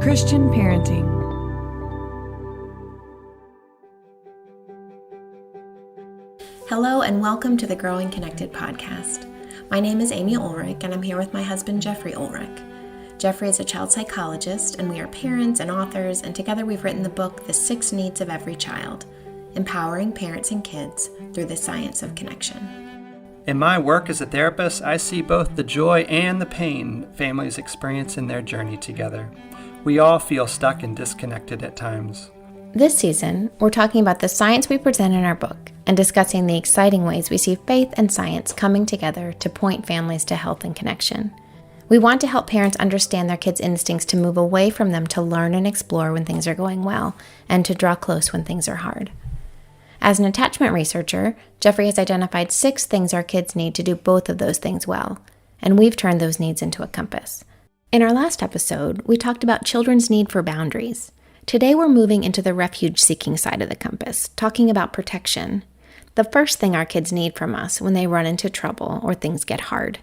Christian parenting. Hello and welcome to the Growing Connected podcast. My name is Amy Olrick and I'm here with my husband Jeffrey Olrick. Jeffrey is a child psychologist and we are parents and authors, and together we've written the book The 6 Needs of Every Child, empowering parents and kids through the science of connection. In my work as a therapist, I see both the joy and the pain families experience in their journey together. We all feel stuck and disconnected at times. This season, we're talking about the science we present in our book and discussing the exciting ways we see faith and science coming together to point families to health and connection. We want to help parents understand their kids' instincts to move away from them to learn and explore when things are going well and to draw close when things are hard. As an attachment researcher, Jeffrey has identified 6 things our kids need to do both of those things well, and we've turned those needs into a compass. In our last episode, we talked about children's need for boundaries. Today we're moving into the refuge-seeking side of the compass, talking about protection. The first thing our kids need from us when they run into trouble or things get hard.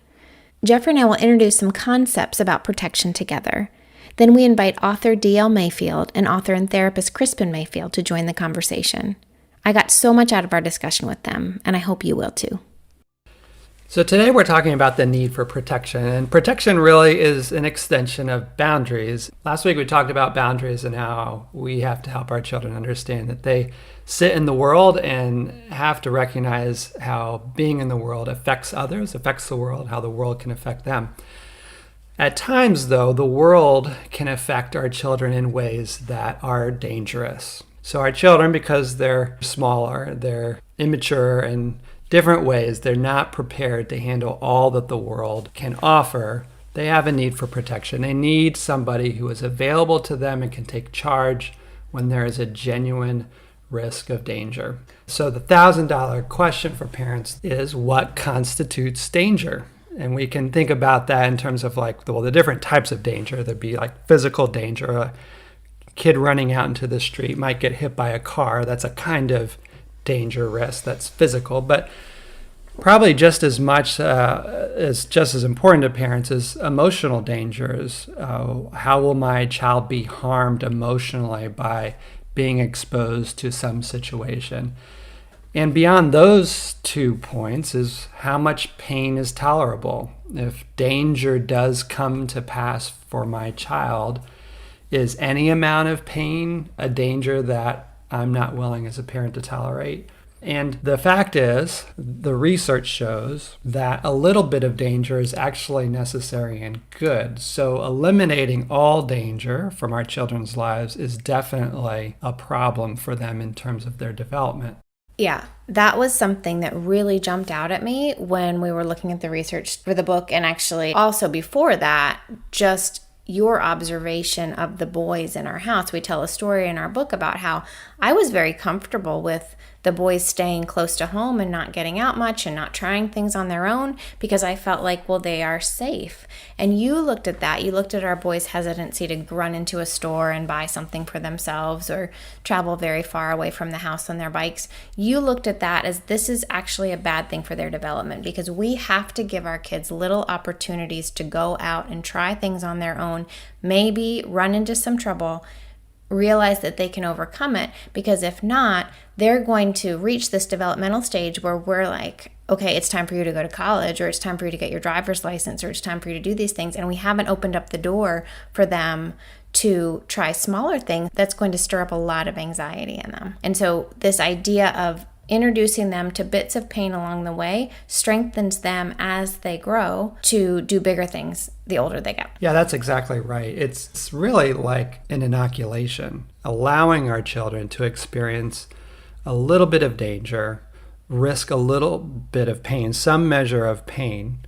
Jeffrey and I will introduce some concepts about protection together. Then we invite author D.L. Mayfield and author and therapist Krispin Mayfield to join the conversation. I got so much out of our discussion with them, and I hope you will too. So today we're talking about the need for protection, and protection really is an extension of boundaries. Last week we talked about boundaries and how we have to help our children understand that they sit in the world and have to recognize how being in the world affects others, affects the world, how the world can affect them. At times, though, the world can affect our children in ways that are dangerous. So our children, because they're smaller, they're immature and different ways, they're not prepared to handle all that the world can offer. They have a need for protection. They need somebody who is available to them and can take charge when there is a genuine risk of danger. So the $1,000 question for parents is, what constitutes danger? And we can think about that in terms of the different types of danger. There'd be physical danger. A kid running out into the street might get hit by a car. That's a kind of danger risk that's physical, but probably just as much just as important to parents is emotional dangers. How will my child be harmed emotionally by being exposed to some situation? And beyond those 2 points is how much pain is tolerable. If danger does come to pass for my child, is any amount of pain a danger that I'm not willing as a parent to tolerate? And the fact is, the research shows that a little bit of danger is actually necessary and good. So eliminating all danger from our children's lives is definitely a problem for them in terms of their development. Yeah, that was something that really jumped out at me when we were looking at the research for the book, and actually also before that, just your observation of the boys in our house. We tell a story in our book about how I was very comfortable with the boys staying close to home and not getting out much and not trying things on their own because I felt like, well, they are safe. And you looked at that. You looked at our boys' hesitancy to run into a store and buy something for themselves or travel very far away from the house on their bikes. You looked at that as this is actually a bad thing for their development because we have to give our kids little opportunities to go out and try things on their own, maybe run into some trouble, realize that they can overcome it, because if not, they're going to reach this developmental stage where we're like, okay, it's time for you to go to college, or it's time for you to get your driver's license, or it's time for you to do these things, and we haven't opened up the door for them to try smaller things. That's going to stir up a lot of anxiety in them. And so this idea of introducing them to bits of pain along the way strengthens them as they grow to do bigger things the older they get. Yeah, that's exactly right. It's really like an inoculation, allowing our children to experience a little bit of danger, risk a little bit of pain, some measure of pain,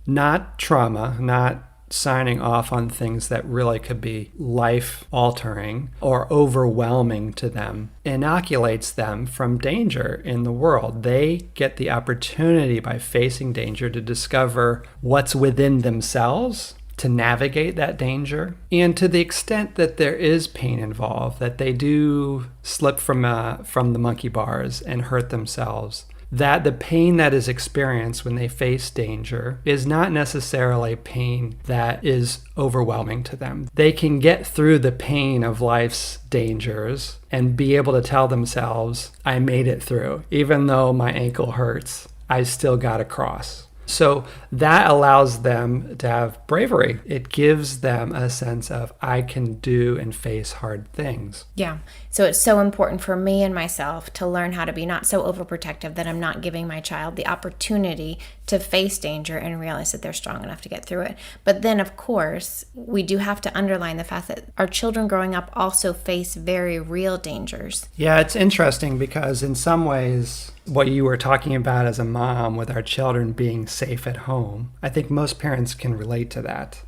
not trauma, not signing off on things that really could be life-altering or overwhelming to them, inoculates them from danger in the world. They get the opportunity by facing danger to discover what's within themselves, to navigate that danger, and to the extent that there is pain involved, that they do slip from the monkey bars and hurt themselves, that the pain that is experienced when they face danger is not necessarily pain that is overwhelming to them. They can get through the pain of life's dangers and be able to tell themselves, I made it through. Even though my ankle hurts, I still got across. So that allows them to have bravery. It gives them a sense of, I can do and face hard things. Yeah. So it's so important for me and myself to learn how to be not so overprotective that I'm not giving my child the opportunity to face danger and realize that they're strong enough to get through it. But then, of course, we do have to underline the fact that our children growing up also face very real dangers. Yeah, it's interesting because in some ways, what you were talking about as a mom with our children being safe at home, I think most parents can relate to that.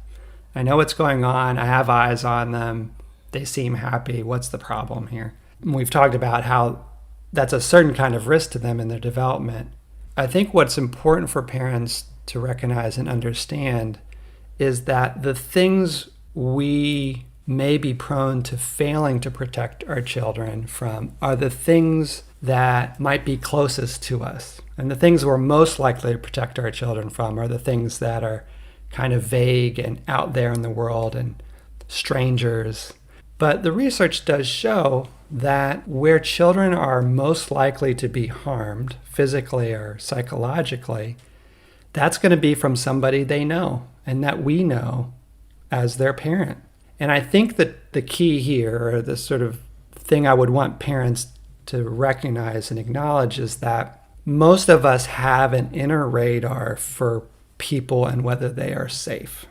I know what's going on. I have eyes on them. They seem happy. What's the problem here? And we've talked about how that's a certain kind of risk to them in their development. I think what's important for parents to recognize and understand is that the things we may be prone to failing to protect our children from are the things that might be closest to us. And the things we're most likely to protect our children from are the things that are kind of vague and out there in the world and strangers. But the research does show that where children are most likely to be harmed, physically or psychologically, that's going to be from somebody they know and that we know as their parent. And I think that the key here, or the sort of thing I would want parents to recognize and acknowledge, is that most of us have an inner radar for people and whether they are safe.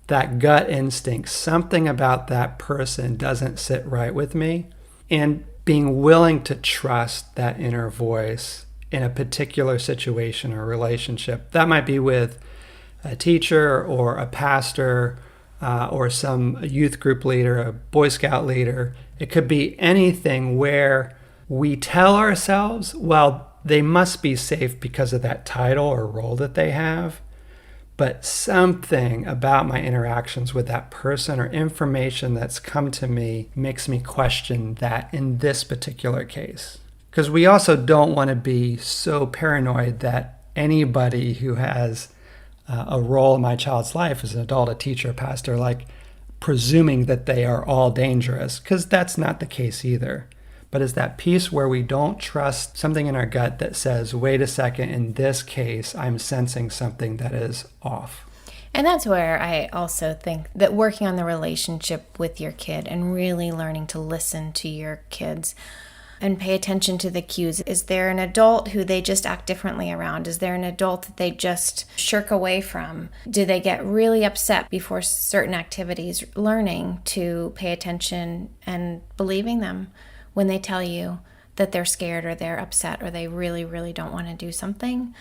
That gut instinct, something about that person doesn't sit right with me, and being willing to trust that inner voice in a particular situation or relationship. That might be with a teacher or a pastor or some youth group leader, a Boy Scout leader. It could be anything where we tell ourselves, well, they must be safe because of that title or role that they have. But something about my interactions with that person or information that's come to me makes me question that in this particular case. Because we also don't want to be so paranoid that anybody who has a role in my child's life as an adult, a teacher, a pastor, like presuming that they are all dangerous, because that's not the case either. But it's that piece where we don't trust something in our gut that says, wait a second, in this case, I'm sensing something that is off. And that's where I also think that working on the relationship with your kid and really learning to listen to your kids and pay attention to the cues. Is there an adult who they just act differently around? Is there an adult that they just shirk away from? Do they get really upset before certain activities? Learning to pay attention and believing them when they tell you that they're scared or they're upset or they really, really don't want to do something.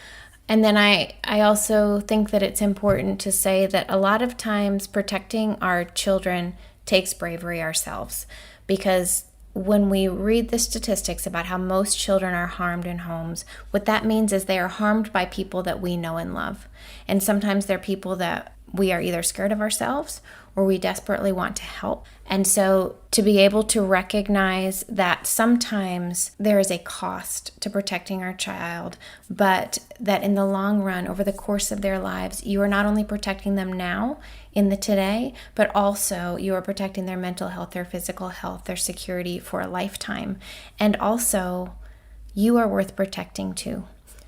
And then I also think that it's important to say that a lot of times protecting our children takes bravery ourselves, because when we read the statistics about how most children are harmed in homes, what that means is they are harmed by people that we know and love. And sometimes they're people that we are either scared of ourselves or we desperately want to help. And so to be able to recognize that sometimes there is a cost to protecting our child, but that in the long run, over the course of their lives, you are not only protecting them now in the today, but also you are protecting their mental health, their physical health, their security for a lifetime. And also, you are worth protecting too.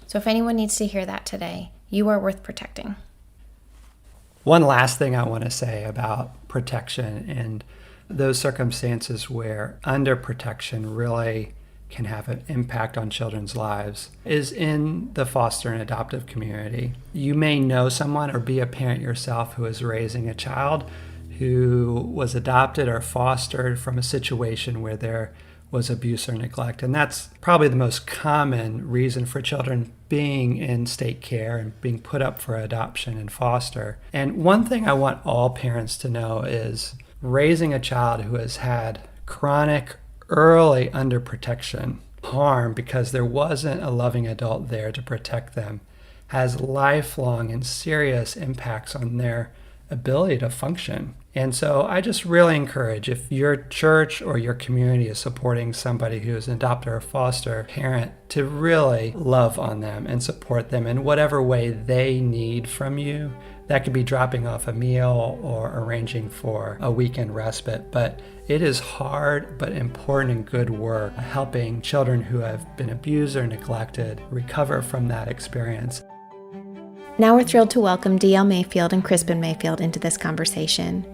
So if anyone needs to hear that today, you are worth protecting. One last thing I want to say about protection and those circumstances where underprotection really can have an impact on children's lives is in the foster and adoptive community. You may know someone or be a parent yourself who is raising a child who was adopted or fostered from a situation where there was abuse or neglect. And that's probably the most common reason for children being in state care and being put up for adoption and foster. And one thing I want all parents to know is raising a child who has had chronic early underprotection, harm because there wasn't a loving adult there to protect them, has lifelong and serious impacts on their ability to function. And so I just really encourage, if your church or your community is supporting somebody who is an adopter or foster parent, to really love on them and support them in whatever way they need from you. That could be dropping off a meal or arranging for a weekend respite, but it is hard but important and good work helping children who have been abused or neglected recover from that experience. Now we're thrilled to welcome D.L. Mayfield and Crispin Mayfield into this conversation.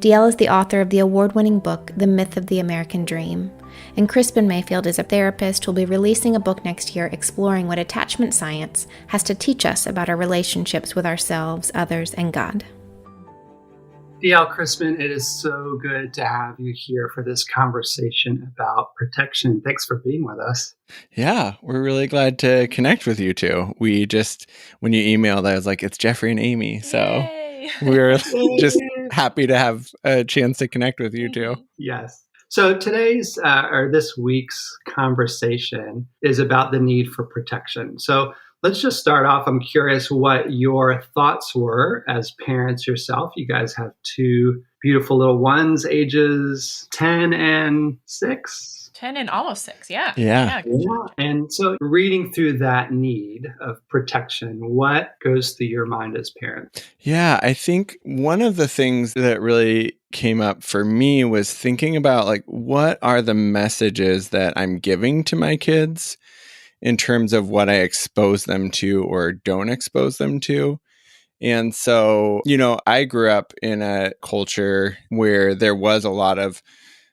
D.L. is the author of the award-winning book, The Myth of the American Dream, and Crispin Mayfield is a therapist who will be releasing a book next year exploring what attachment science has to teach us about our relationships with ourselves, others, and God. D.L. Crispin, it is so good to have you here for this conversation about protection. Thanks for being with us. Yeah, we're really glad to connect with you two. We just, when you emailed, I was like, it's Jeffrey and Amy. So Yay! we're just happy to have a chance to connect with you two. Yes. So today's or this week's conversation is about the need for protection. So let's just start off. I'm curious what your thoughts were as parents yourself. You guys have two beautiful little ones, ages 10 and 6. 10 and almost 6, yeah. Yeah. And so reading through that need of protection, what goes through your mind as parents? Yeah, I think one of the things that really came up for me was thinking about like, what are the messages that I'm giving to my kids in terms of what I expose them to or don't expose them to. And so, I grew up in a culture where there was a lot of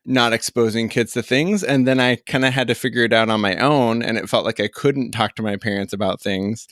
not exposing kids to things. And then I kind of had to figure it out on my own. And it felt like I couldn't talk to my parents about things.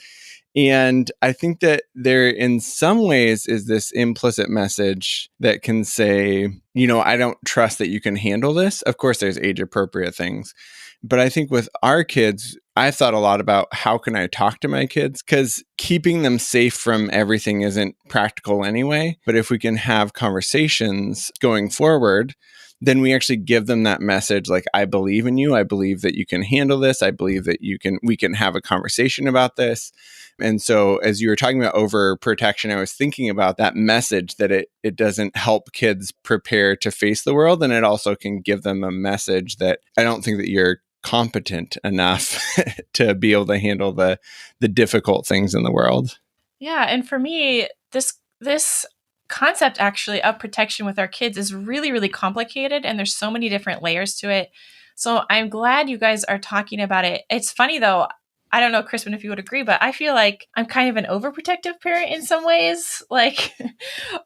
And I think that there, in some ways, is this implicit message that can say, I don't trust that you can handle this. Of course, there's age appropriate things. But I think with our kids, I've thought a lot about how can I talk to my kids? Because keeping them safe from everything isn't practical anyway. But if we can have conversations going forward, then we actually give them that message like, I believe in you. I believe that you can handle this. I believe that we can have a conversation about this. And so as you were talking about overprotection, I was thinking about that message that it doesn't help kids prepare to face the world. And it also can give them a message that I don't think that you're competent enough to be able to handle the difficult things in the world. Yeah. And for me, this concept actually of protection with our kids is really, really complicated. And there's so many different layers to it. So I'm glad you guys are talking about it. It's funny though. I don't know, Crispin, if you would agree, but I feel like I'm kind of an overprotective parent in some ways. Like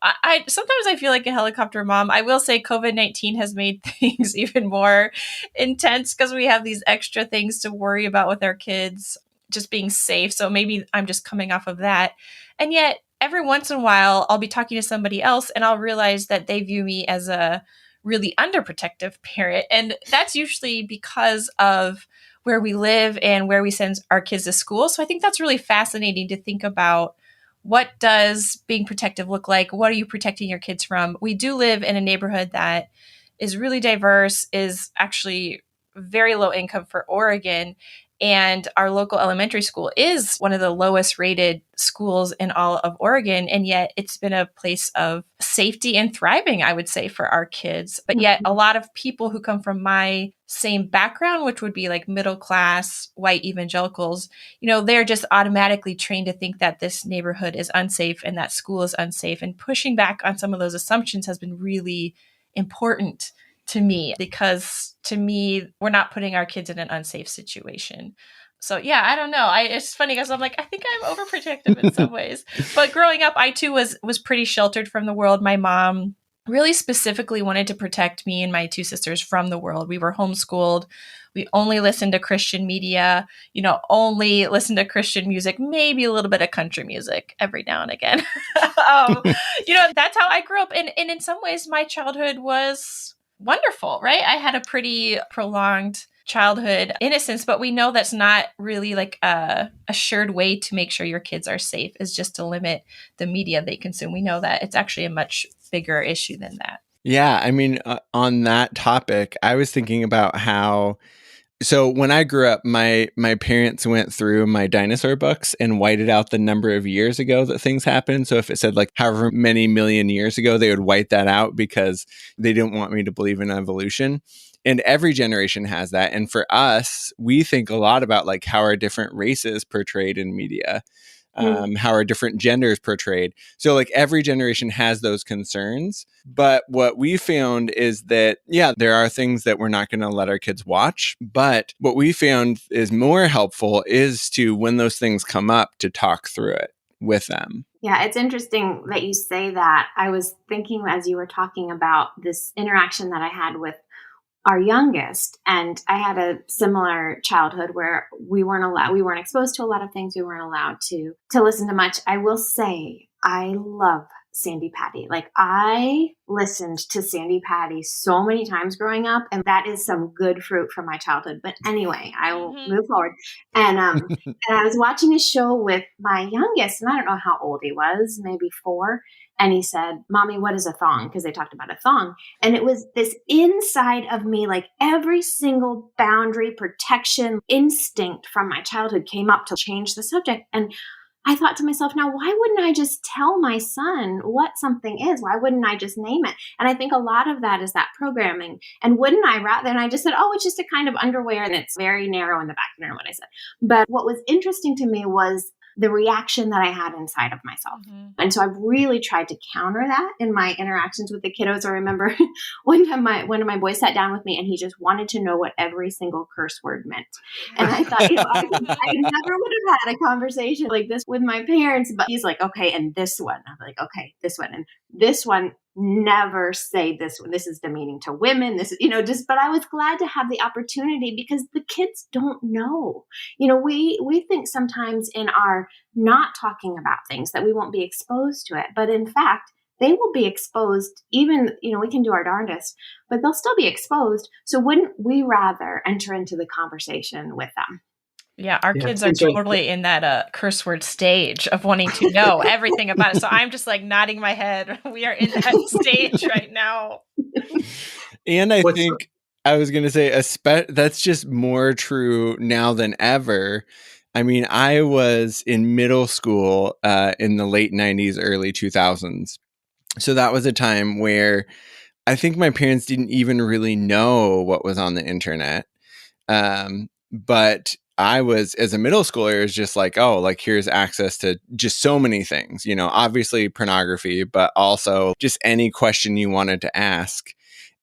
I sometimes I feel like a helicopter mom. I will say COVID-19 has made things even more intense because we have these extra things to worry about with our kids just being safe. So maybe I'm just coming off of that. And yet every once in a while, I'll be talking to somebody else and I'll realize that they view me as a really underprotective parent. And that's usually because of where we live and where we send our kids to school. So I think that's really fascinating to think about. What does being protective look like? What are you protecting your kids from? We do live in a neighborhood that is really diverse, is actually very low income for Oregon. And our local elementary school is one of the lowest rated schools in all of Oregon. And yet it's been a place of safety and thriving, I would say, for our kids. But yet a lot of people who come from my same background, which would be like middle class white evangelicals, they're just automatically trained to think that this neighborhood is unsafe and that school is unsafe. And pushing back on some of those assumptions has been really important to me, because to me, we're not putting our kids in an unsafe situation. So yeah, I don't know. It's funny because I'm like, I think I'm overprotective in some ways. But growing up, I too was pretty sheltered from the world. My mom really specifically wanted to protect me and my two sisters from the world. We were homeschooled. We only listened to Christian media, only listened to Christian music, maybe a little bit of country music every now and again. That's how I grew up. And in some ways, my childhood was wonderful, right? I had a pretty prolonged childhood innocence, but we know that's not really like a assured way to make sure your kids are safe, is just to limit the media they consume. We know that it's actually a much bigger issue than that. Yeah. I mean, on that topic, I was thinking about how So when I grew up, my parents went through my dinosaur books and whited out the number of years ago that things happened. So if it said like however many million years ago, they would white that out because they didn't want me to believe in evolution. And every generation has that. And for us, we think a lot about like how are different races portrayed in media. How are different genders portrayed? So like every generation has those concerns. But what we found is that, yeah, there are things that we're not going to let our kids watch. But what we found is more helpful is to, when those things come up, to talk through it with them. Yeah, it's interesting that you say that. I was thinking as you were talking about this interaction that I had with our youngest, and I had a similar childhood where we weren't exposed to a lot of things. We weren't allowed to listen to much. I will say, I love Sandy Patty. Like, I listened to Sandy Patty so many times growing up, and that is some good fruit from my childhood. But anyway, I will move forward. And I was watching a show with my youngest, and I don't know how old he was, maybe 4. And he said, "Mommy, what is a thong?" Because they talked about a thong. And it was this inside of me, like every single boundary protection instinct from my childhood came up to change the subject. And I thought to myself, now, why wouldn't I just tell my son what something is? Why wouldn't I just name it? And I think a lot of that is that programming. And wouldn't I rather, and I just said, oh, it's just a kind of underwear and it's very narrow in the back. I don't know what I said. But what was interesting to me was the reaction that I had inside of myself. And so I've really tried to counter that in my interactions with the kiddos. I remember one time one of my boys sat down with me and he just wanted to know what every single curse word meant. And I thought, I never would have had a conversation like this with my parents, but he's like, okay, and this one. I'm like, okay, this one. And this one, never say this one. This is demeaning to women. This is, but I was glad to have the opportunity because the kids don't know. We think sometimes in our not talking about things that we won't be exposed to it. But in fact, they will be exposed even, we can do our darndest, but they'll still be exposed. So wouldn't we rather enter into the conversation with them? Yeah, our kids are totally in that curse word stage of wanting to know everything about it. So I'm just like nodding my head. We are in that stage right now. And I think I was going to say, that's just more true now than ever. I mean, I was in middle school in the late 90s, early 2000s. So that was a time where I think my parents didn't even really know what was on the internet. But I was, as a middle schooler, is just like, oh, like here's access to just so many things, obviously pornography, but also just any question you wanted to ask.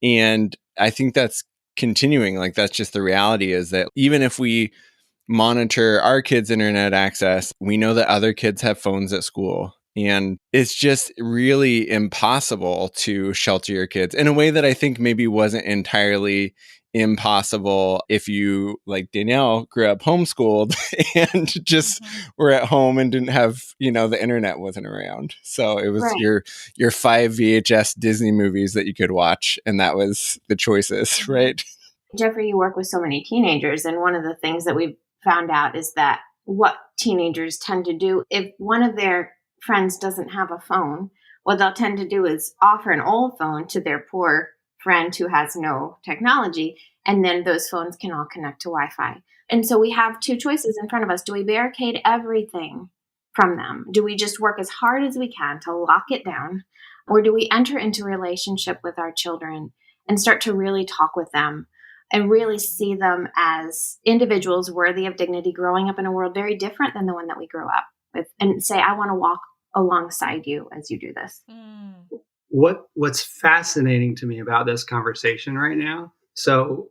And I think that's continuing. Like, that's just the reality, is that even if we monitor our kids' internet access, we know that other kids have phones at school. And it's just really impossible to shelter your kids in a way that I think maybe wasn't entirely impossible if you, like Danielle, grew up homeschooled and just were at home and didn't have, the internet wasn't around. So it was your 5 VHS Disney movies that you could watch, and that was the choices, right? Jeffrey, you work with so many teenagers, and one of the things that we've found out is that what teenagers tend to do, if one of their friends doesn't have a phone, what they'll tend to do is offer an old phone to their poor friend who has no technology, and then those phones can all connect to Wi-Fi. And so we have 2 choices in front of us. Do we barricade everything from them? Do we just work as hard as we can to lock it down? Or do we enter into a relationship with our children and start to really talk with them and really see them as individuals worthy of dignity, growing up in a world very different than the one that we grew up with, and say, I want to walk alongside you as you do this. What's fascinating to me about this conversation right now, so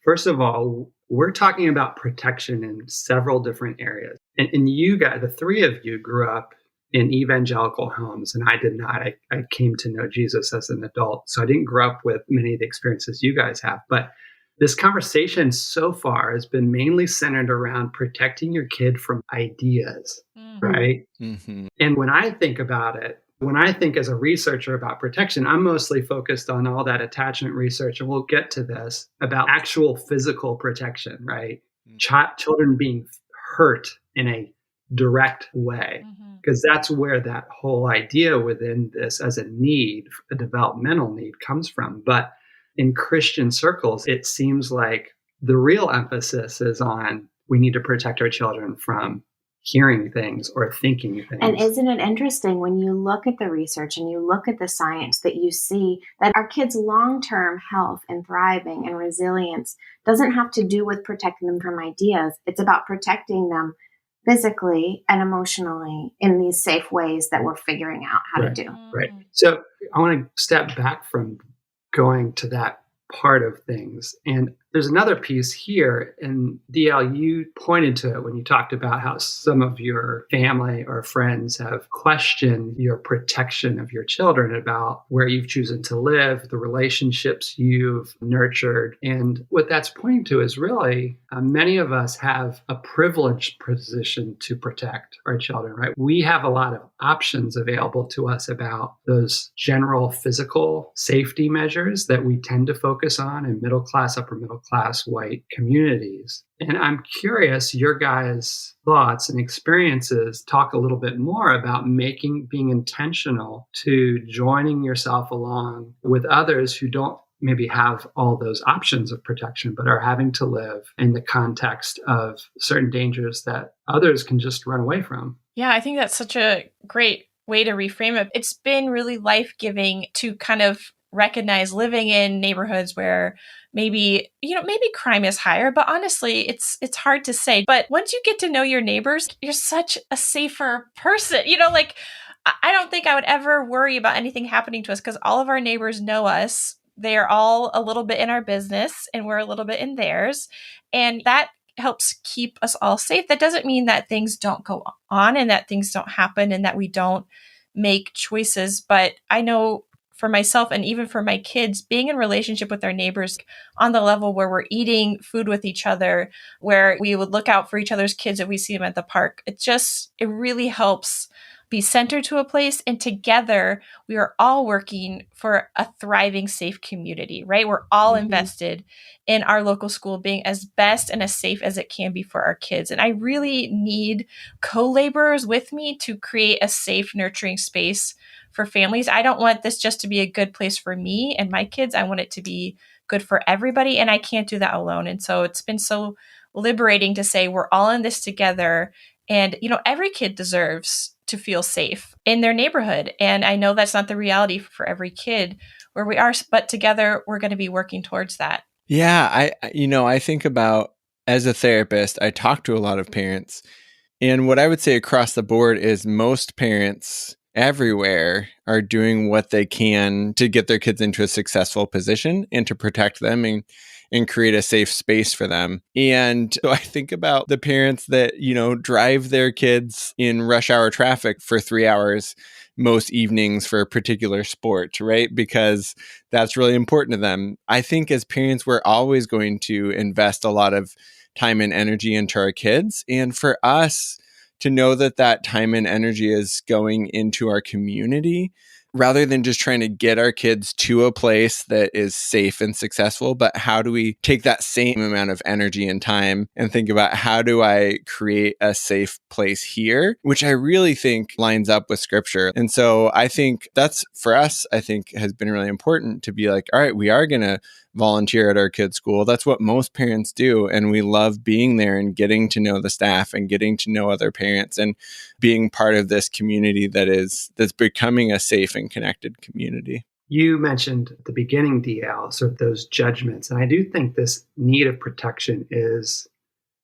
first of all, we're talking about protection in several different areas. And you guys, the 3 of you, grew up in evangelical homes, and I did not. I came to know Jesus as an adult, so I didn't grow up with many of the experiences you guys have. But this conversation so far has been mainly centered around protecting your kid from ideas, right? Mm-hmm. And when I think about it, when I think as a researcher about protection, I'm mostly focused on all that attachment research, and we'll get to this, about actual physical protection, right? Children being hurt in a direct way, because that's where that whole idea within this as a need, a developmental need, comes from. But in Christian circles, it seems like the real emphasis is on we need to protect our children from hearing things or thinking things. And isn't it interesting when you look at the research and you look at the science that you see that our kids' long-term health and thriving and resilience doesn't have to do with protecting them from ideas. It's about protecting them physically and emotionally in these safe ways that we're figuring out how to do. Right. So I want to step back from going to that part of things. And there's another piece here, and DL, you pointed to it when you talked about how some of your family or friends have questioned your protection of your children about where you've chosen to live, the relationships you've nurtured. And what that's pointing to is really many of us have a privileged position to protect our children, right? We have a lot of options available to us about those general physical safety measures that we tend to focus on in middle class, upper middle class white communities. And I'm curious, your guys' thoughts and experiences talk a little bit more about being intentional to joining yourself along with others who don't maybe have all those options of protection, but are having to live in the context of certain dangers that others can just run away from. Yeah, I think that's such a great way to reframe it. It's been really life-giving to kind of recognize living in neighborhoods where maybe crime is higher, but honestly, it's hard to say. But once you get to know your neighbors, you're such a safer person. I don't think I would ever worry about anything happening to us because all of our neighbors know us. They're all a little bit in our business and we're a little bit in theirs. And that helps keep us all safe. That doesn't mean that things don't go on and that things don't happen and that we don't make choices. But I know for myself and even for my kids, being in relationship with our neighbors on the level where we're eating food with each other, where we would look out for each other's kids if we see them at the park, it really helps be centered to a place. And together, we are all working for a thriving, safe community, right? We're all invested in our local school being as best and as safe as it can be for our kids. And I really need co-laborers with me to create a safe, nurturing space for families. I don't want this just to be a good place for me and my kids. I want it to be good for everybody. And I can't do that alone. And so it's been so liberating to say we're all in this together. And, every kid deserves to feel safe in their neighborhood. And I know that's not the reality for every kid where we are, but together we're going to be working towards that. Yeah, I think about, as a therapist, I talk to a lot of parents, and what I would say across the board is most parents everywhere are doing what they can to get their kids into a successful position and to protect them and create a safe space for them. And so I think about the parents that, drive their kids in rush hour traffic for 3 hours most evenings for a particular sport, right? Because that's really important to them. I think as parents, we're always going to invest a lot of time and energy into our kids. And for us to know that time and energy is going into our community, rather than just trying to get our kids to a place that is safe and successful, but how do we take that same amount of energy and time and think about how do I create a safe place here, which I really think lines up with scripture. And so I think that's, for us, I think has been really important to be like, all right, we are going to volunteer at our kids' school. That's what most parents do. And we love being there and getting to know the staff and getting to know other parents and being part of this community that's becoming a safe and connected community. You mentioned at the beginning, DL, sort of those judgments. And I do think this need of protection is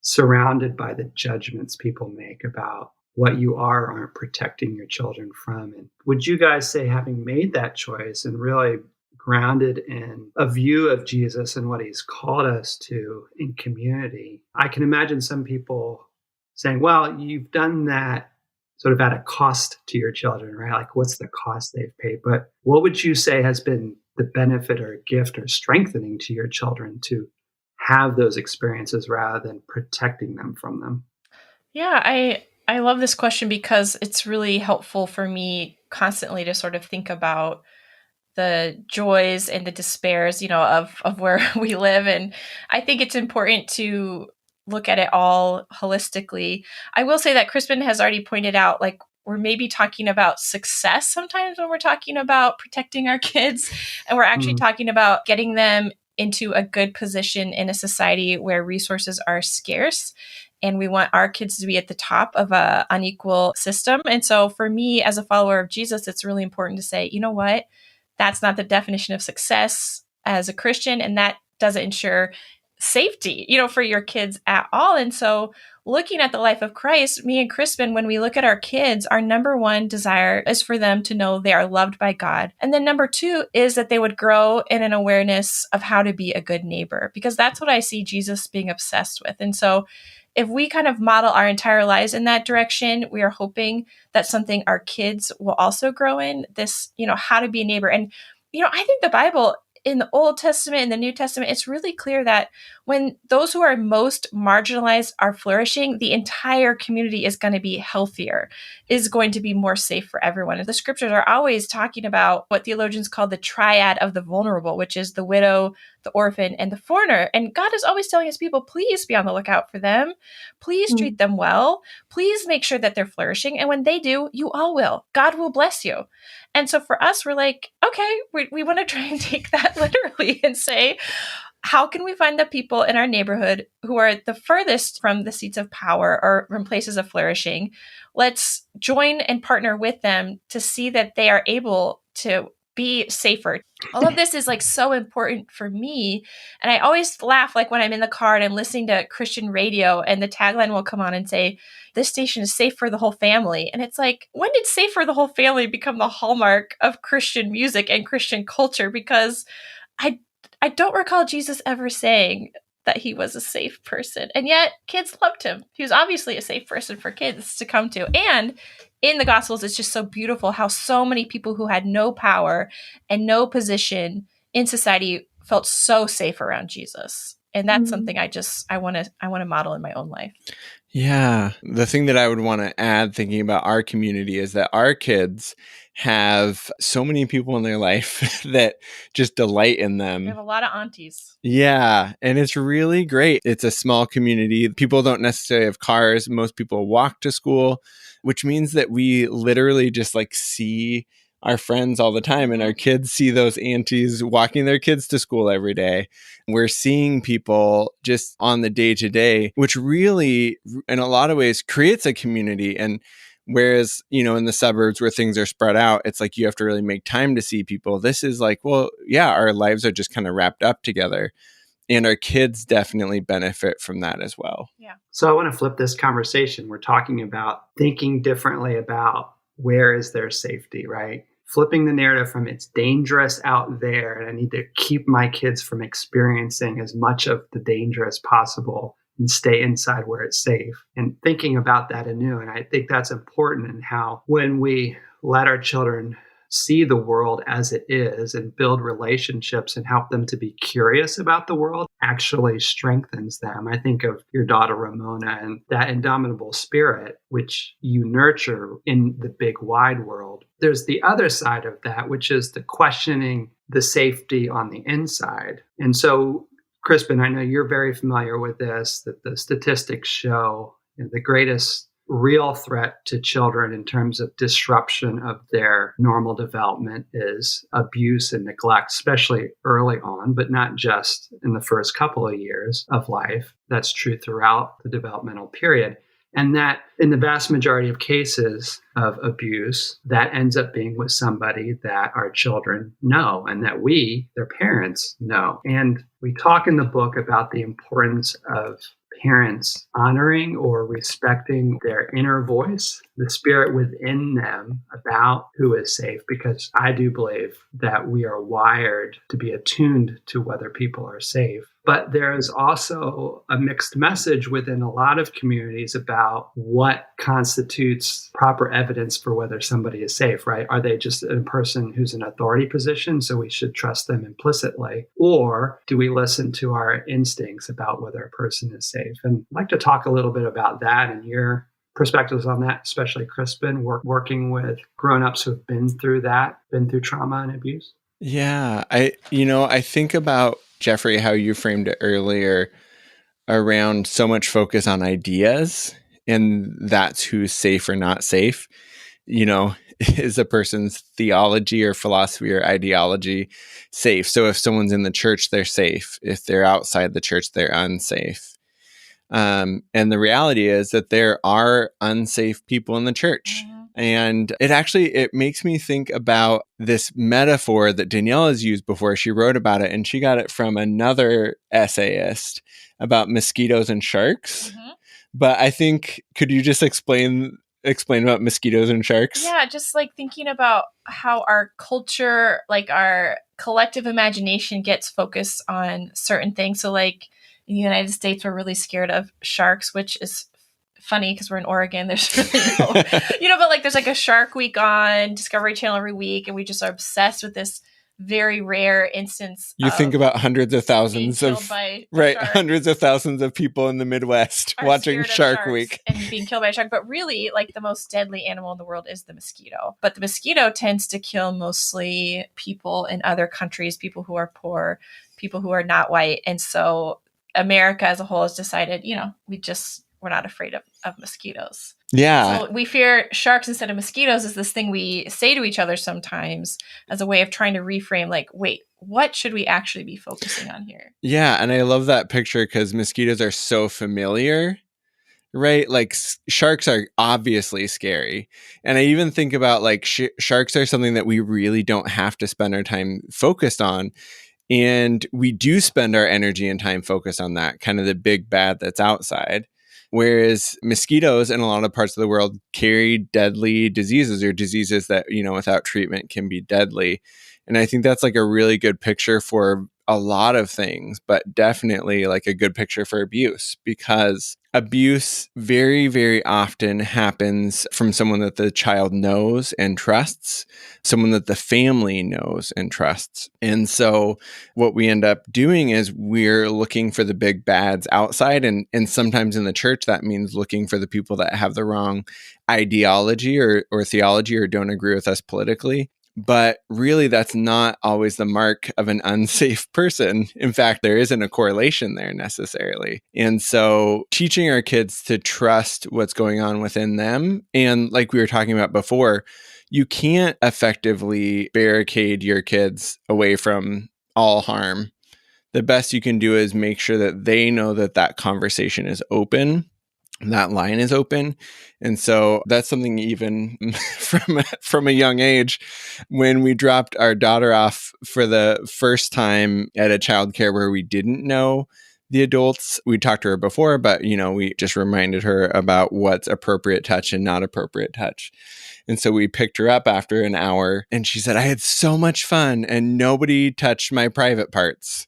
surrounded by the judgments people make about what you are or aren't protecting your children from. And would you guys say, having made that choice and really grounded in a view of Jesus and what he's called us to in community, I can imagine some people saying, well, you've done that sort of at a cost to your children, right? Like, what's the cost they've paid? But what would you say has been the benefit or gift or strengthening to your children to have those experiences rather than protecting them from them? Yeah, I love this question because it's really helpful for me constantly to sort of think about the joys and the despairs, of where we live. And I think it's important to look at it all holistically. I will say that Crispin has already pointed out, like, we're maybe talking about success sometimes when we're talking about protecting our kids. And we're actually talking about getting them into a good position in a society where resources are scarce. And we want our kids to be at the top of an unequal system. And so for me, as a follower of Jesus, it's really important to say, you know what? That's not the definition of success as a Christian. And that doesn't ensure safety, for your kids at all. And so looking at the life of Christ, me and Crispin, when we look at our kids, our number one desire is for them to know they are loved by God. And then number two is that they would grow in an awareness of how to be a good neighbor, because that's what I see Jesus being obsessed with. And so if we kind of model our entire lives in that direction, we are hoping that's something our kids will also grow in, this, how to be a neighbor. And, I think the Bible in the Old Testament and the New Testament, it's really clear that when those who are most marginalized are flourishing, the entire community is going to be healthier, is going to be more safe for everyone. And the scriptures are always talking about what theologians call the triad of the vulnerable, which is the widow, the orphan, and the foreigner. And God is always telling his people, please be on the lookout for them. Please treat them well. Please make sure that they're flourishing. And when they do, you all will. God will bless you. And so for us, we're like, okay, we want to try and take that literally and say, how can we find the people in our neighborhood who are the furthest from the seats of power or from places of flourishing? Let's join and partner with them to see that they are able to be safer. All of this is like so important for me. And I always laugh like when I'm in the car and I'm listening to Christian radio and the tagline will come on and say, this station is safe for the whole family. And it's like, when did safe for the whole family become the hallmark of Christian music and Christian culture? Because I don't recall Jesus ever saying that he was a safe person. And yet kids loved him. He was obviously a safe person for kids to come to. And in the Gospels, it's just so beautiful how so many people who had no power and no position in society felt so safe around Jesus. And that's something I want to model in my own life. Yeah. The thing that I would want to add thinking about our community is that our kids have so many people in their life that just delight in them. We have a lot of aunties. Yeah. And it's really great. It's a small community. People don't necessarily have cars. Most people walk to school, which means that we literally just like see our friends all the time, and our kids see those aunties walking their kids to school every day. We're seeing people just on the day to day, which really, in a lot of ways, creates a community. And whereas, in the suburbs where things are spread out, it's like you have to really make time to see people. This is like, well, yeah, our lives are just kind of wrapped up together. And our kids definitely benefit from that as well. Yeah. So I want to flip this conversation. We're talking about thinking differently about where is their safety, right? Flipping the narrative from it's dangerous out there and I need to keep my kids from experiencing as much of the danger as possible and stay inside where it's safe. And thinking about that anew. And I think that's important in how when we let our children see the world as it is and build relationships and help them to be curious about the world actually strengthens them. I think of your daughter Ramona and that indomitable spirit which you nurture in the big wide world. There's the other side of that, which is the questioning the safety on the inside. And so, Crispin, I know you're very familiar with this, that the statistics show the greatest real threat to children in terms of disruption of their normal development is abuse and neglect, especially early on, but not just in the first couple of years of life. That's true throughout the developmental period. And that in the vast majority of cases of abuse, that ends up being with somebody that our children know and that we, their parents, know. And we talk in the book about the importance of parents honoring or respecting their inner voice, the spirit within them about who is safe, because I do believe that we are wired to be attuned to whether people are safe. But there is also a mixed message within a lot of communities about what constitutes proper evidence for whether somebody is safe, right? Are they just a person who's in an authority position, so we should trust them implicitly? Or do we listen to our instincts about whether a person is safe? And I'd like to talk a little bit about that and your perspectives on that, especially Crispin, working with grown-ups who have been through that, been through trauma and abuse. Yeah, I think about, Jeffrey, how you framed it earlier around so much focus on ideas and that's who's safe or not safe. is a person's theology or philosophy or ideology safe? So if someone's in the church, they're safe. If they're outside the church, they're unsafe. And the reality is that there are unsafe people in the church. And it makes me think about this metaphor that Danielle has used before. She wrote about it, and she got it from another essayist about mosquitoes and sharks. But I think, could you just explain about mosquitoes and sharks? Yeah, just like thinking about how our culture, like our collective imagination, gets focused on certain things. So like in the United States, we're really scared of sharks, which is funny because we're in Oregon. There's really no, but like there's like a Shark Week on Discovery Channel every week, and we just are obsessed with this very rare instance. You think about hundreds of thousands of people in the Midwest watching Shark Week and being killed by a shark. But really, like the most deadly animal in the world is the mosquito. But the mosquito tends to kill mostly people in other countries, people who are poor, people who are not white. And so America as a whole has decided, we're not afraid of mosquitoes. Yeah. So we fear sharks instead of mosquitoes is this thing we say to each other sometimes as a way of trying to reframe, like, wait, what should we actually be focusing on here? Yeah. And I love that picture because mosquitoes are so familiar, right? Like sharks are obviously scary. And I even think about like sharks are something that we really don't have to spend our time focused on. And we do spend our energy and time focused on that, kind of the big bad that's outside. Whereas mosquitoes in a lot of parts of the world carry deadly diseases or diseases that, without treatment can be deadly. And I think that's like a really good picture for a lot of things, but definitely like a good picture for abuse, because abuse very, very often happens from someone that the child knows and trusts, someone that the family knows and trusts. And so what we end up doing is we're looking for the big bads outside. And sometimes in the church, that means looking for the people that have the wrong ideology or theology or don't agree with us politically. But really, that's not always the mark of an unsafe person. In fact, there isn't a correlation there necessarily. And so teaching our kids to trust what's going on within them. And like we were talking about before, you can't effectively barricade your kids away from all harm. The best you can do is make sure that they know that that conversation is open. That line is open. And so that's something even from a young age, when we dropped our daughter off for the first time at a childcare where we didn't know the adults. We talked to her before, but we just reminded her about what's appropriate touch and not appropriate touch. And so we picked her up after an hour and she said, I had so much fun and nobody touched my private parts.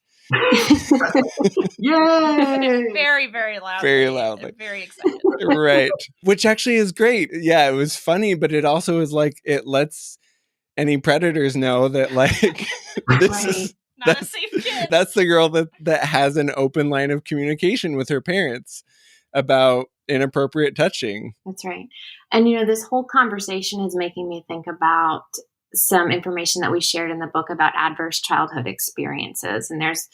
Yay! Very, very loudly. Very loudly. Very excited. Right. Which actually is great. Yeah, it was funny, but it also is like, it lets any predators know that like, this is not a safe kid. That's the girl that has an open line of communication with her parents about inappropriate touching. That's right. And, this whole conversation is making me think about some information that we shared in the book about adverse childhood experiences. And there's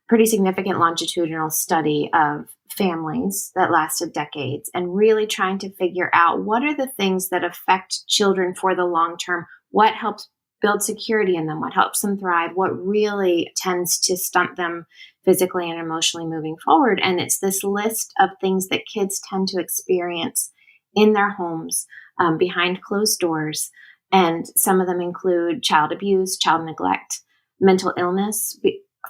pretty significant longitudinal study of families that lasted decades and really trying to figure out what are the things that affect children for the long term, what helps build security in them, what helps them thrive, what really tends to stunt them physically and emotionally moving forward. And it's this list of things that kids tend to experience in their homes behind closed doors. And some of them include child abuse, child neglect, mental illness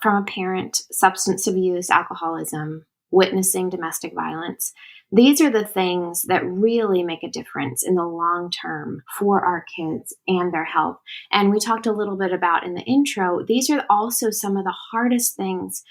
from a parent, substance abuse, alcoholism, witnessing domestic violence. These are the things that really make a difference in the long term for our kids and their health. And we talked a little bit about in the intro, these are also some of the hardest things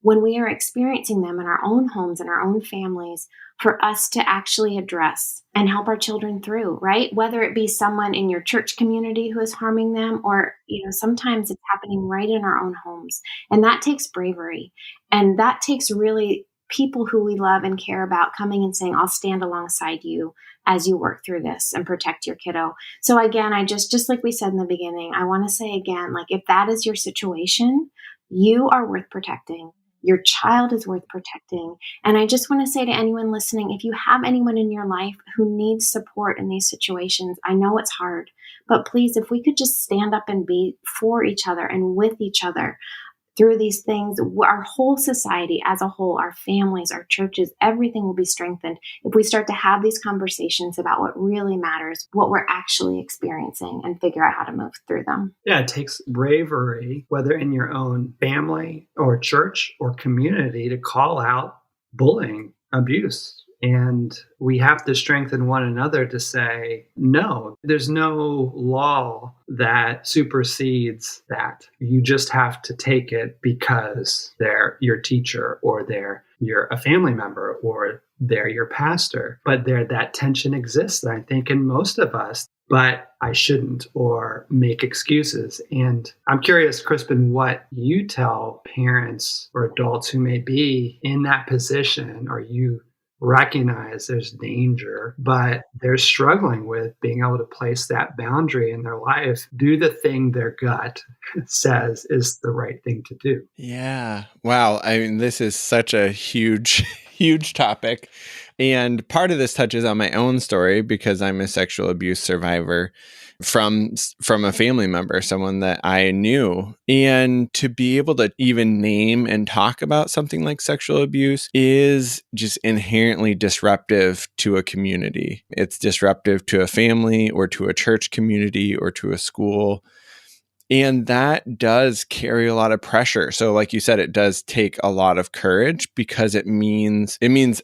when we are experiencing them in our own homes and our own families for us to actually address and help our children through, right? Whether it be someone in your church community who is harming them, or, sometimes it's happening right in our own homes. And that takes bravery. And that takes really people who we love and care about coming and saying, I'll stand alongside you as you work through this and protect your kiddo. So again, I just like we said in the beginning, I want to say again, like if that is your situation, you are worth protecting. Your child is worth protecting. And I just want to say to anyone listening, if you have anyone in your life who needs support in these situations, I know it's hard, but please, if we could just stand up and be for each other and with each other through these things, our whole society as a whole, our families, our churches, everything will be strengthened if we start to have these conversations about what really matters, what we're actually experiencing, and figure out how to move through them. Yeah, it takes bravery, whether in your own family or church or community, to call out bullying, abuse. And we have to strengthen one another to say, no, there's no law that supersedes that. You just have to take it because they're your teacher, or you're a family member, or they're your pastor. But that tension exists, I think, in most of us. But I shouldn't, or make excuses. And I'm curious, Crispin, what you tell parents or adults who may be in that position, or you recognize there's danger, but they're struggling with being able to place that boundary in their life, do the thing their gut says is the right thing to do. Yeah. Wow. I mean, this is such a huge, huge topic. And part of this touches on my own story because I'm a sexual abuse survivor from a family member, someone that I knew. And to be able to even name and talk about something like sexual abuse is just inherently disruptive to a community. It's disruptive to a family, or to a church community, or to a school. And that does carry a lot of pressure. So like you said, it does take a lot of courage, because it means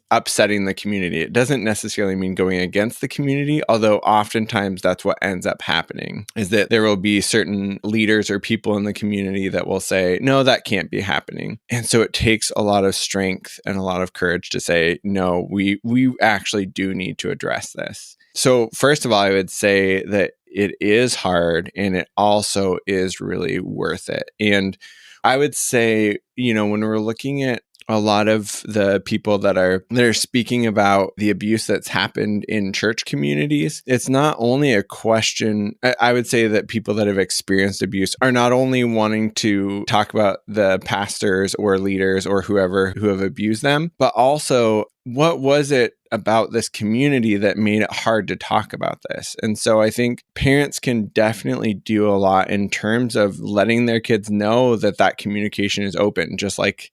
upsetting the community. It doesn't necessarily mean going against the community, although oftentimes that's what ends up happening, is that there will be certain leaders or people in the community that will say, no, that can't be happening. And so it takes a lot of strength and a lot of courage to say, no, we actually do need to address this. So first of all, I would say that it is hard, and it also is really worth it. And I would say, when we're looking at a lot of the people that are speaking about the abuse that's happened in church communities, it's not only a question. I would say that people that have experienced abuse are not only wanting to talk about the pastors or leaders or whoever who have abused them, but also, what was it about this community that made it hard to talk about this? And so I think parents can definitely do a lot in terms of letting their kids know that communication is open, just like,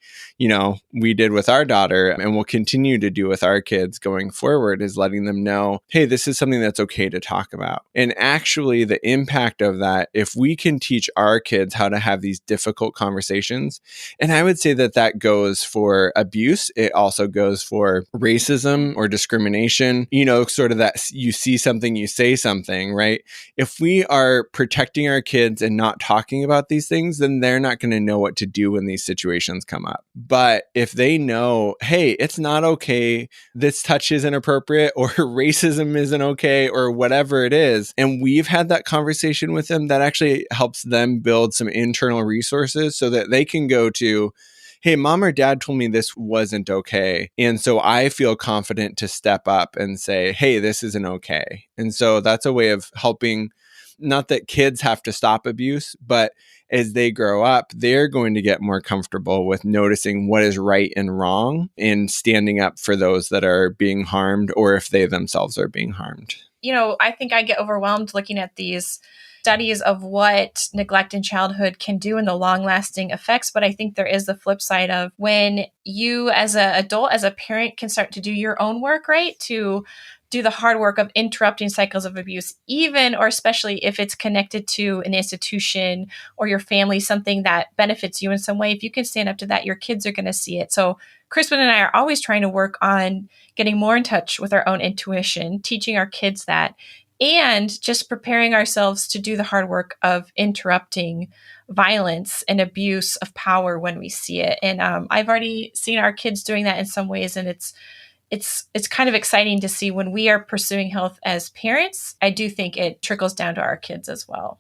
we did with our daughter, and we'll continue to do with our kids going forward, is letting them know, hey, this is something that's okay to talk about. And actually the impact of that, if we can teach our kids how to have these difficult conversations, and I would say that goes for abuse, it also goes for racism or discrimination, sort of that you see something, you say something, right? If we are protecting our kids and not talking about these things, then they're not going to know what to do when these situations come up. But if they know, hey, it's not okay, this touch isn't appropriate, or racism isn't okay, or whatever it is, and we've had that conversation with them, that actually helps them build some internal resources so that they can go to, hey, mom or dad told me this wasn't okay. And so I feel confident to step up and say, hey, this isn't okay. And so that's a way of helping, not that kids have to stop abuse, but as they grow up, they're going to get more comfortable with noticing what is right and wrong, and standing up for those that are being harmed, or if they themselves are being harmed. I think I get overwhelmed looking at these studies of what neglect in childhood can do and the long-lasting effects. But I think there is the flip side of when you as an adult, as a parent, can start to do your own work, right? To do the hard work of interrupting cycles of abuse, even or especially if it's connected to an institution or your family, something that benefits you in some way. If you can stand up to that, your kids are going to see it. So Crispin and I are always trying to work on getting more in touch with our own intuition, teaching our kids that, and just preparing ourselves to do the hard work of interrupting violence and abuse of power when we see it. And I've already seen our kids doing that in some ways, and it's kind of exciting to see when we are pursuing health as parents. I do think it trickles down to our kids as well.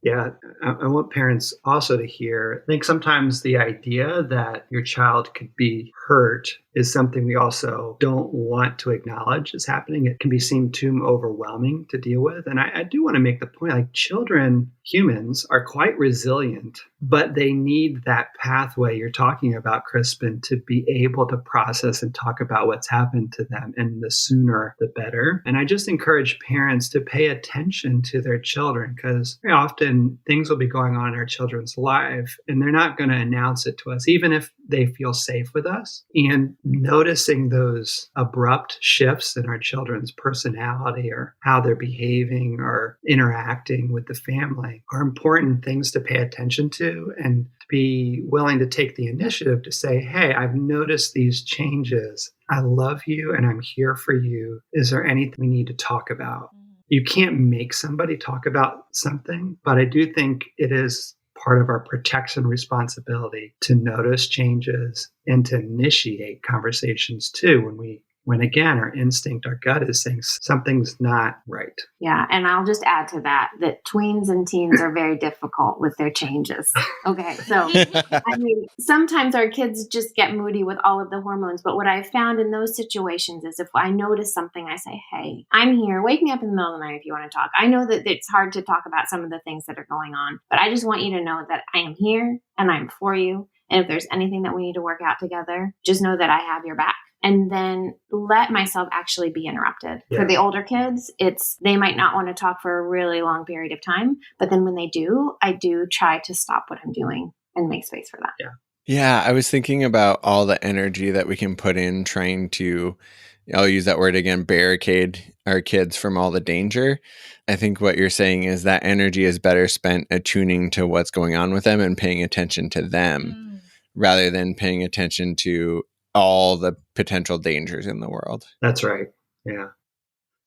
Yeah, I want parents also to hear. I think sometimes the idea that your child could be hurt is something we also don't want to acknowledge is happening. It can be seem too overwhelming to deal with. And I do want to make the point, like children, humans are quite resilient, but they need that pathway you're talking about, Crispin, to be able to process and talk about what's happened to them. And the sooner, the better. And I just encourage parents to pay attention to their children, because very often things will be going on in our children's life and they're not going to announce it to us, even if they feel safe with us. And noticing those abrupt shifts in our children's personality or how they're behaving or interacting with the family are important things to pay attention to, and to be willing to take the initiative to say, hey, I've noticed these changes. I love you and I'm here for you. Is there anything we need to talk about? You can't make somebody talk about something, but I do think it is part of our protection responsibility to notice changes and to initiate conversations too when again, our instinct, our gut is saying something's not right. Yeah. And I'll just add to that tweens and teens are very difficult with their changes. Okay. So, I mean, sometimes our kids just get moody with all of the hormones. But what I've found in those situations is if I notice something, I say, hey, I'm here. Wake me up in the middle of the night if you want to talk. I know that it's hard to talk about some of the things that are going on, but I just want you to know that I am here and I'm for you. And if there's anything that we need to work out together, just know that I have your back. And then let myself actually be interrupted. Yeah. For the older kids, they might not want to talk for a really long period of time. But then when they do, I do try to stop what I'm doing and make space for that. Yeah. Yeah, I was thinking about all the energy that we can put in trying to, I'll use that word again, barricade our kids from all the danger. I think what you're saying is that energy is better spent attuning to what's going on with them and paying attention to them rather than paying attention to all the potential dangers in the world. That's right. Yeah.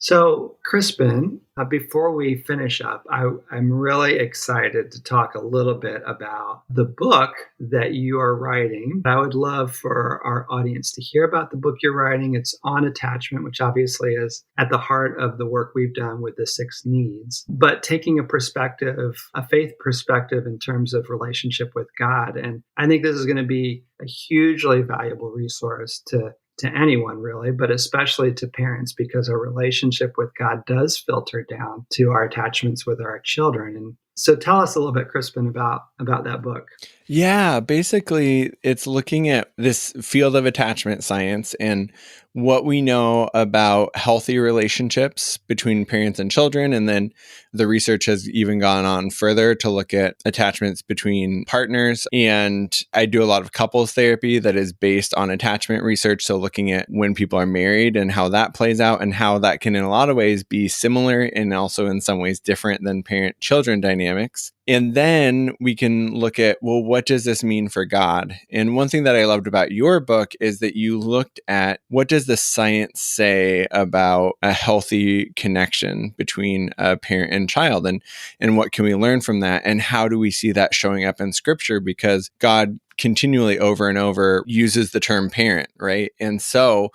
So, Crispin, before we finish up, I'm really excited to talk a little bit about the book that you are writing. I would love for our audience to hear about the book you're writing. It's on attachment, which obviously is at the heart of the work we've done with the 6 needs, but taking a faith perspective in terms of relationship with God. And I think this is going to be a hugely valuable resource to anyone really, but especially to parents, because our relationship with God does filter down to our attachments with our children. And so tell us a little bit, Crispin, about that book. Yeah, basically it's looking at this field of attachment science and what we know about healthy relationships between parents and children. And then the research has even gone on further to look at attachments between partners. And I do a lot of couples therapy that is based on attachment research. So looking at when people are married and how that plays out and how that can in a lot of ways be similar and also in some ways different than parent-children dynamics. And then we can look at, well, what does this mean for God? And one thing that I loved about your book is that you looked at what does the science say about a healthy connection between a parent and child, and what can we learn from that? And how do we see that showing up in Scripture? Because God continually over and over uses the term parent, right? And so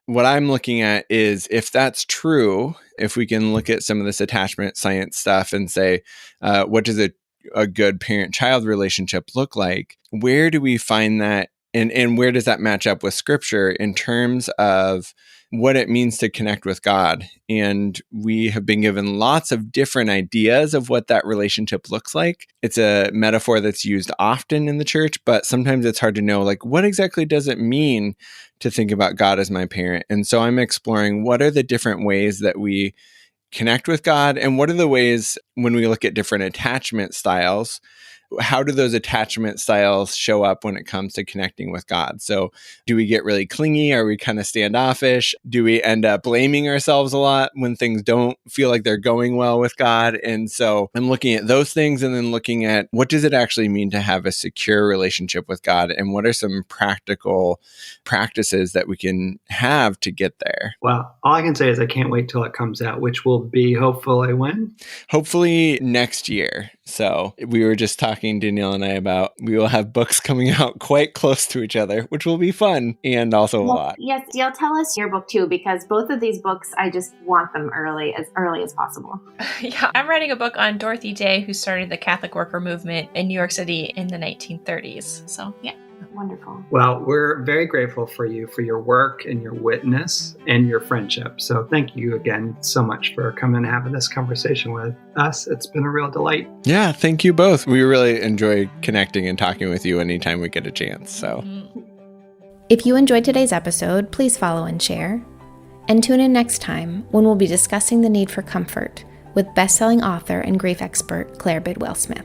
what I'm looking at is if that's true, if we can look at some of this attachment science stuff and say, what does a good parent-child relationship look like? Where do we find that? And where does that match up with Scripture in terms of what it means to connect with God? And we have been given lots of different ideas of what that relationship looks like. It's a metaphor that's used often in the church, but sometimes it's hard to know, like, what exactly does it mean to think about God as my parent? And so I'm exploring what are the different ways that we connect with God, and what are the ways when we look at different attachment styles, how do those attachment styles show up when it comes to connecting with God? So do we get really clingy? Are we kind of standoffish? Do we end up blaming ourselves a lot when things don't feel like they're going well with God? And so I'm looking at those things and then looking at what does it actually mean to have a secure relationship with God? And what are some practical practices that we can have to get there? Well, all I can say is I can't wait till it comes out, which will be hopefully when? Hopefully next year. So we were just talking, Danielle and I, about we will have books coming out quite close to each other, which will be fun and also a lot. Yes, Dale, tell us your book too, because both of these books, I just want them early as possible. Yeah, I'm writing a book on Dorothy Day, who started the Catholic worker movement in New York City in the 1930s. So, yeah. Wonderful. Well, we're very grateful for you, for your work and your witness and your friendship. So thank you again so much for coming and having this conversation with us. It's been a real delight. Yeah, thank you both. We really enjoy connecting and talking with you anytime we get a chance. So, If you enjoyed today's episode, please follow and share. And tune in next time when we'll be discussing the need for comfort with best-selling author and grief expert Claire Bidwell-Smith.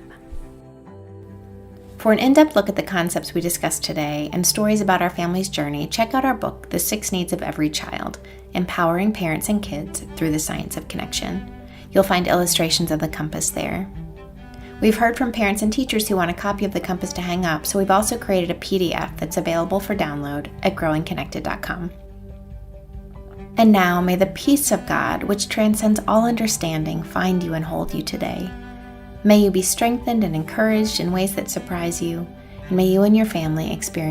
For an in-depth look at the concepts we discussed today and stories about our family's journey, check out our book, The 6 Needs of Every Child, Empowering Parents and Kids Through the Science of Connection. You'll find illustrations of the compass there. We've heard from parents and teachers who want a copy of the compass to hang up, so we've also created a PDF that's available for download at growingconnected.com. And now, may the peace of God, which transcends all understanding, find you and hold you today. May you be strengthened and encouraged in ways that surprise you, and may you and your family experience